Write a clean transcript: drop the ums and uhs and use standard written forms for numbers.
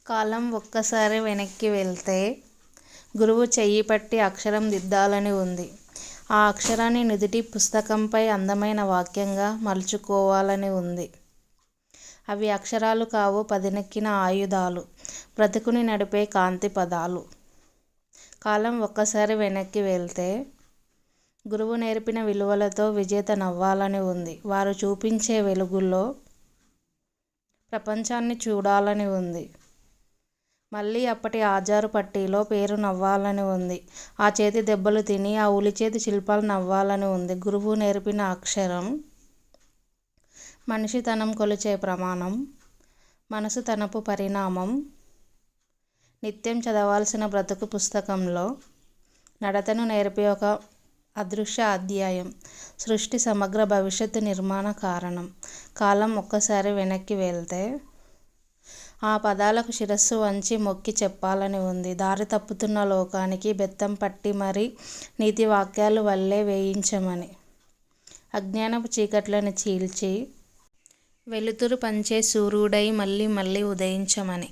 కాలం ఒక్కసారి వెనక్కి వెళ్తే గురువు చెయ్యి పట్టి అక్షరం దిద్దాలని ఉంది. ఆ అక్షరాన్ని నుదిటి పుస్తకంపై అందమైన వాక్యంగా మలుచుకోవాలని ఉంది. అవి అక్షరాలు కావు, పదునెక్కిన ఆయుధాలు, బ్రతుకుని నడిపే కాంతి పదాలు. కాలం ఒక్కసారి వెనక్కి వెళ్తే గురువు నేర్పిన విలువలతో విజేత నవ్వాలని ఉంది. వారు చూపించే వెలుగుల్లో ప్రపంచాన్ని చూడాలని ఉంది. మళ్ళీ అప్పటి ఆజారు పట్టీలో పేరు నవ్వాలని ఉంది. ఆ చేతి దెబ్బలు తిని ఆ ఉలిచేతి శిల్పాలు నవ్వాలని ఉంది. గురువు నేర్పిన అక్షరం మనిషితనం కొలిచే ప్రమాణం, మనసుతనపు పరిణామం. నిత్యం చదవాల్సిన బ్రతుకు పుస్తకంలో నడతను నేర్పే ఒక అదృశ్య అధ్యాయం, సృష్టి సమగ్ర భవిష్యత్తు నిర్మాణ కారణం. కాలం ఒక్కసారి వెనక్కి వెళ్తే ఆ పదాలకు శిరస్సు వంచి మొక్కి చెప్పాలని ఉంది. దారి తప్పుతున్న లోకానికి బెత్తం పట్టి మరీ నీతి వాక్యాలు వల్లే వేయించమని. అజ్ఞానపు చీకట్లను చీల్చి వెలుతురు పంచే సూర్యుడై మళ్ళీ మళ్ళీ ఉదయించమని.